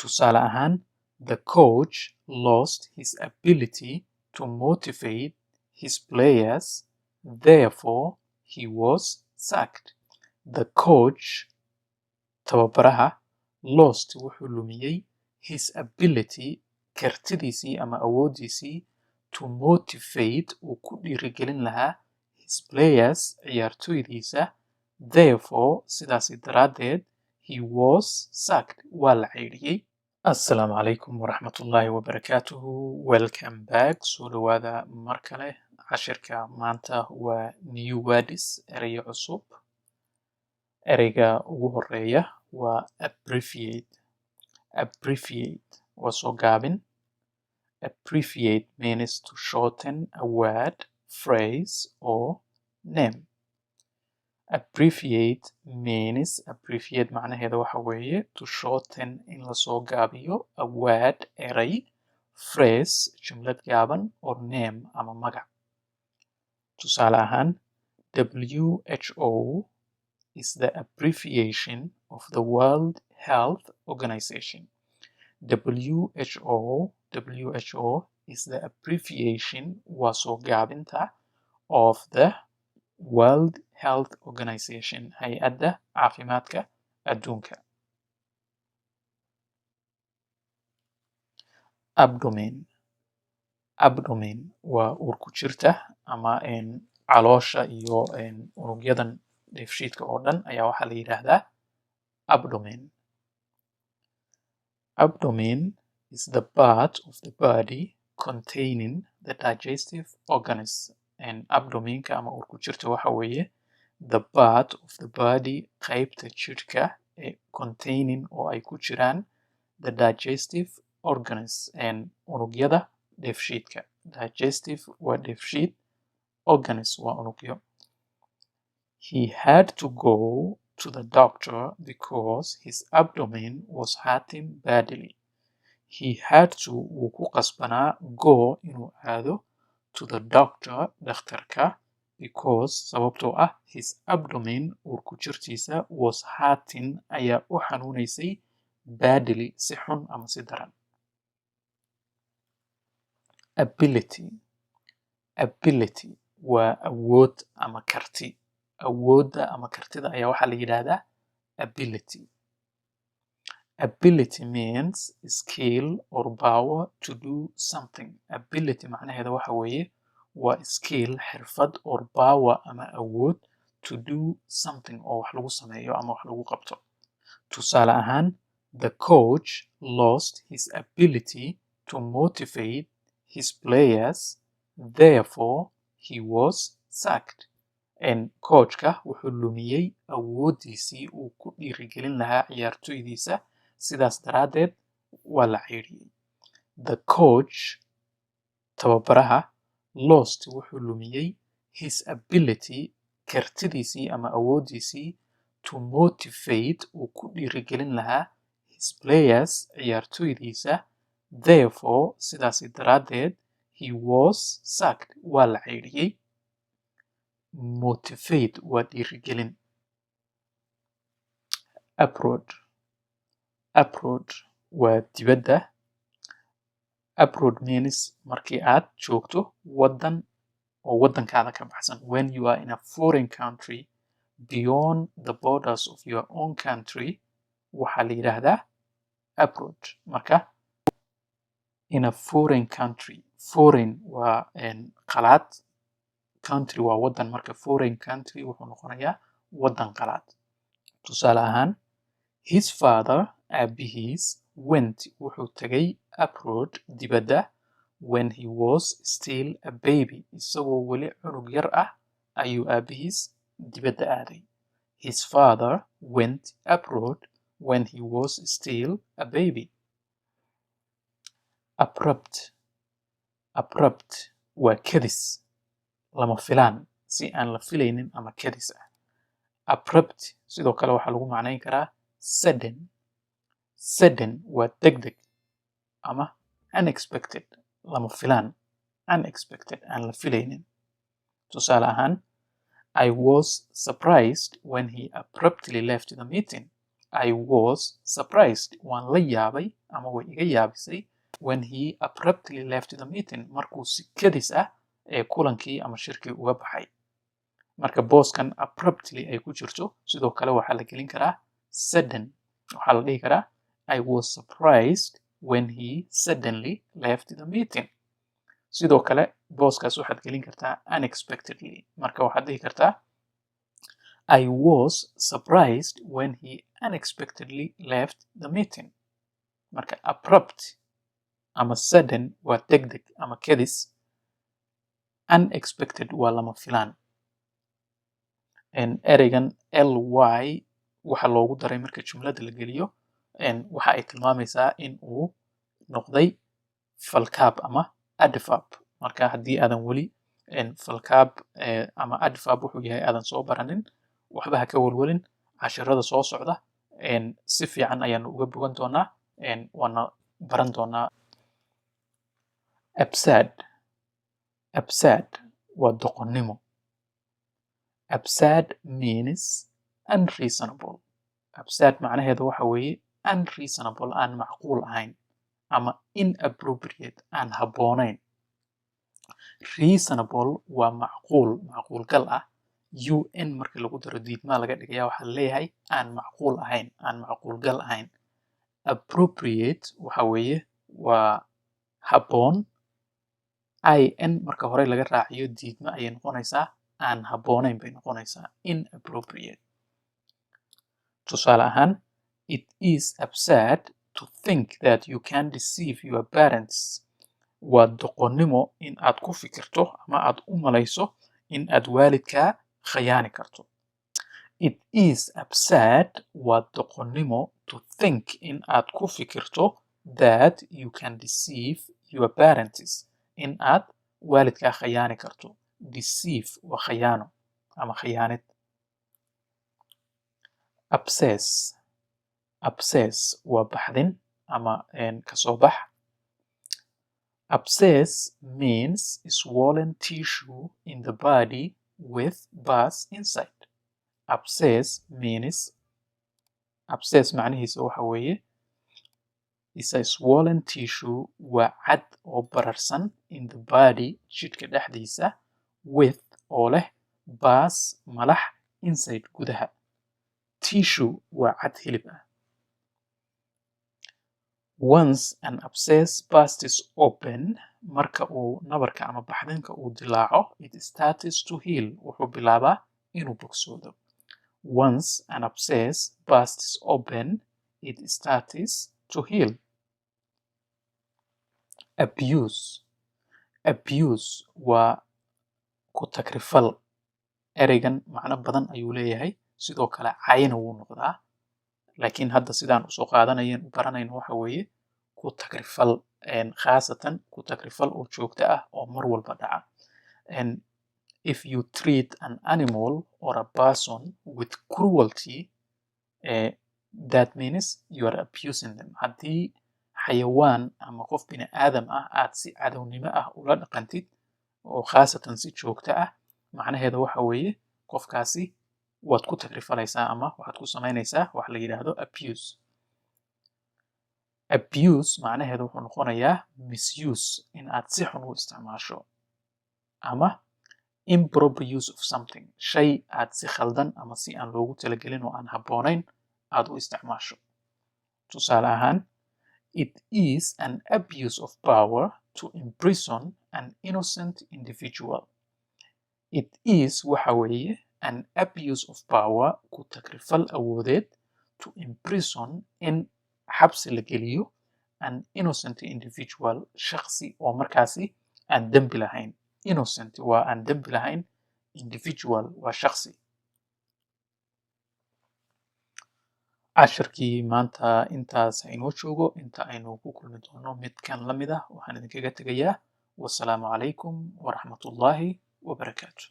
tusaale ahaan, the coach lost his ability to motivate his players, therefore he was sacked. The coach, tababaraha, lost wuxuu lumiyey his ability, kartidiisii ama awoodiisii, to motivate uu ku dhiirigelin lahaa his players, ciyaartoydiisa, therefore sidaasi daraaddeed he was sacked, waa la ceyriyey. Assalaamu calaykum waraxmatullaahi wabarakaatuhu. Welcome back. Soo dhawaada mar kale. Cashirka maanta waa new words, erayo cusub. Ereyga ugu horeeya waa abbreviate. Abbreviate waa soo gaabin. Abbreviate means to shorten a word, phrase or name. Abbreviate means, abbreviate macnaheeda waxa weeye to shorten, in la soo gaabiyo, a word, eray, phrase, jumlad gaaban, or name ama magac. Tusaale ahaan, WHO is the abbreviation of the World Health Organization. WHO is the abbreviation, waa soo gaabinta, of the World Health Organization, hay-adda caafimaadka adduunka. Abdomen. Abdomen waa uurku jirta ama caloosha iyo unugyadan dheefshiidka oo dhan ayaa waxaa la yidhaahdaa abdomen. Abdomen is the part of the body containing the digestive organs. Abdomenka ama uurku jirta waxa weeye the part of the body, qaybta jirka containing oo ay ku jiraan the digestive organs, unugyada dheefshiidka. Digestive waa dheefshiid, organs waa unugyo. He had to go to the doctor because his abdomen was hurting badly. He had to, wuu ku qasbanaa, go inuu aado, to the doctor, dhakhtarka, because sababtoo ah his abdomen, uurku jirtiisa, was hurting, ayaa u xanuunaysay, badly, si xun ama si daran. Ability. Ability waa awood ama karti. Awoodda ama kartida ayaa waxaa la yidhaahdaa ability. Ability means skill or power to do something. Ability macnaheeda waxa weeye waa skill, xirfad, or power ama awood, to do something, oo wax lagu sameeyo ama wax lagu qabto. Tusaale ahaan, the coach lost his ability to motivate his players, therefore he was sacked. Coachka wuxuu lumiyey awoodiisii uu ku dhiirigelin lahaa ciyaartoydiisa, sidaas daraaddeed waa la ceyriyey. The coach, tababaraha, lost wuxuu lumiyey his ability, kartidiisii ama awoodiisii, to motivate uu ku dhiirigelin lahaa his players, ciyaartoydiisa, therefore sidaasi daraaddeed he was sacked, waa la ceyriyey. Motivate waa dhiirigelin. Abroad. Abroad waa dibadda. Abroad means markii aad joogto waddan oo waddankaada ka baxsan. When you are in a foreign country beyond the borders of your own country, waxaa la yidhaahdaa abroad. Marka, in a foreign country, foreign waa qalaad, country waa waddan, marka foreign country wuxuu noqonayaa waddan qalaad. Tusaale ahaan, his father, aabihiis, went, wuxuu tagay abroad, dibadda, when he was still a baby, isagoo weli cunug yar ah ayuu aabihiis dibadda aaday. His father went abroad when he was still a baby. Abrupt. Abrupt waa kedis, lama filaan, si aan la filaynin ama kedis ah. Abrupt sidoo kale waxaa lagu macnayn karaa sudden. Sudden waa degdeg ama unexpected, lama filaan, unexpected, aan la filaynin. Tusaale ahaan, I was surprised when he abruptly left the meeting. I was surprised waan la yaabay ama way iga yaabisay when he abruptly left the meeting markuu si kadis ah ee kulankii ama shirkii uga baxay marka booskan abruptly ay ku jirto sidoo kale waxaa la gelin karaa sudden waxaa la dhihi karaa I was surprised when he suddenly left the meeting sidoo kale booskaas waxaad gelin kartaa unexpectedly marka waxaad dhihi kartaa I was surprised when he unexpectedly left the meeting marka abrupt ama sudden waa degdeg ama kedis unexpected waa lama filaan ereygan ly waxa loogu daray marka jumlada la geliyo waxa ay tilmaamaysaa in uu noqday falkaab ama adverb marka haddii aadan weli falkaab ama adverb wuxuu yahay aadan soo baranin waxba ha ka walwalin casharada soo socda si fiican ayaanu uga bogan doonaa waana baran doonaa absurd waa doqonnimo absurd means unreasonable absurd macnaheedu waxa weeye unreasonable aan macquul ahayn ama inappropriate aan habboonayn reasonable waa macquulgal ah un marka lagu daro diidmaa laga dhigaya waxaa leeyahay aan macquul ahayn aan macquulgal ahayn appropriate waxa weeye waa habboon in marka hore laga raaciyo diidma ayay noqonaysaa aan habboonayn bay noqonaysaa inappropriate tusaale ahaan it is absurd to think that you can deceive your parents waa doqonnimo in aad ku fikirto ama aad u malayso in aad waalidkaa khayaani karto it is absurd waa doqonnimo to think in aad ku fikirto that you can deceive your parents in aad waalidkaa khayaani karto deceive waa khayaano ama khayaanid abscess waa baxdin ama kasoo bax abscess means swollen tissue in the body with pus inside abscess macnihiisa waxa weeye is a swollen tissue waa cad oo bararsan in the body jidhka dhexdiisa with oo leh pus malax inside gudaha tissue waa cad hilib ah once an abscess bursts open marka uu nabarka ama baxdinka uu dilaaco it starts to heal wuxuu bilaabaa inuu bogsoodo once an abscess bursts open it starts to heal abuse waa ku takrifal ereygan macno badan ayuu leeyahay sidoo kale cayna wuu noqdaa laakiin hadda sidaan usoo qaadanayen u baranayno waxa weeye ku takrifal khaasatan ku takrifal oo joogto ah oo mar walba dhaca if you treat an animal or a person with cruelty that means you are abusing them haddii xayawaan ama qof bini aadam ah aad si cadownimo ah ula dhaqantid oo khaasatan si joogto ah macnaheeda waxa weeye qofkaasi waad ku takrifalaysaa ama waxaad ku samaynaysaa wax la yidhaahdo abuse macnaheedu wuxuu noqonayaa misuse in aad si xun u isticmaasho ama improper use of something shay aad si khaldan ama si aan loogu talagelin oo aan habboonayn aad u isticmaasho tusaale ahaan it is an abuse of power to imprison an innocent individual it is waxa weeye an abuse of power ku takrifal awoodeed to imprison in xabsi la geliyo an innocent individual shakhsi oo markaasi aan dembi lahayn innocent waa aan dembi lahayn individual waa shakhsi cashirkii maanta intaas aynoo joogo inta aynu ku kulmi doono midkan la mid ah waxaan idinkaga tegayaa wasalaamu calaykum waraxmatullaahi wabarakaatu